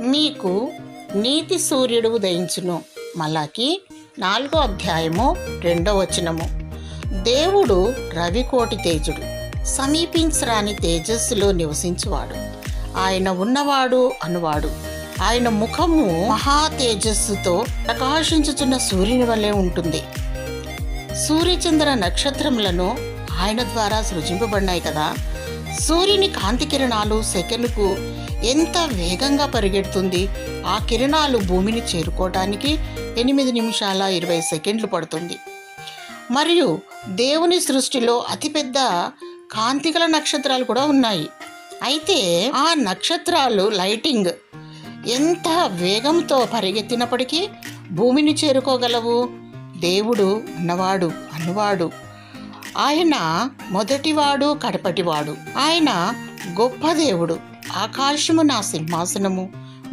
మీకు నీతి సూర్యుడు ఉదయించును. మలాకి 4:2. దేవుడు రవికోటి తేజుడు, సమీపించరాని తేజస్సులో నివసించువాడు. ఆయన ఉన్నవాడు అనువాడు. ఆయన ముఖము మహా తేజస్సుతో ప్రకాశించుచున్న సూర్యుని వలె ఉంటుంది. సూర్యచంద్ర నక్షత్రములను ఆయన ద్వారా సృజింపబడినాయి కదా. సూర్యుని కాంతి కిరణాలు సెకనుకు ఎంత వేగంగా పరిగెడుతుంది. ఆ కిరణాలు భూమిని చేరుకోవడానికి 8 నిమిషాల 20 సెకండ్లు పడుతుంది. మరియు దేవుని సృష్టిలో అతిపెద్ద కాంతిగల నక్షత్రాలు కూడా ఉన్నాయి. అయితే ఆ నక్షత్రాలు లైటింగ్ ఎంత వేగంతో పరిగెత్తినప్పటికీ భూమిని చేరుకోగలవు. దేవుడు ఉన్నవాడు అనువాడు. ఆయన మొదటివాడు కడపటివాడు. ఆయన గొప్ప దేవుడు. ఆకాశము నా సింహాసనము,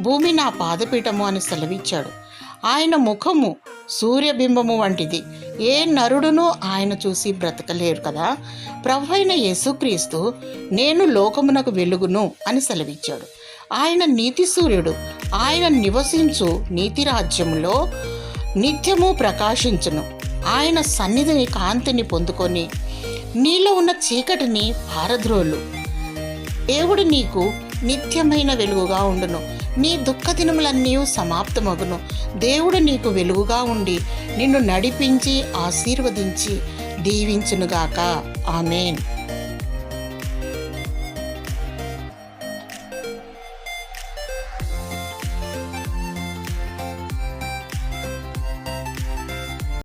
భూమి నా పాదపీఠము అని సెలవిచ్చాడు. ఆయన ముఖము సూర్యబింబము వంటిది. ఏ నరుడును ఆయన చూసి బ్రతకలేరు కదా. ప్రభువైన యేసుక్రీస్తు నేను లోకమునకు వెలుగును అని సెలవిచ్చాడు. ఆయన నీతి సూర్యుడు. ఆయన నివసించు నీతి రాజ్యములో నిత్యము ప్రకాశించును. ఆయన సన్నిధిని కాంతిని పొందుకొని నీలో ఉన్న చీకటిని పారద్రోలు. దేవుడు నీకు నిత్యమైన వెలుగుగా ఉండును. నీ దుఃఖ దినములన్నీ సమాప్తమగును. దేవుడు నీకు వెలుగుగా ఉండి నిన్ను నడిపించి ఆశీర్వదించి దీవించునుగాక. ఆమేన్.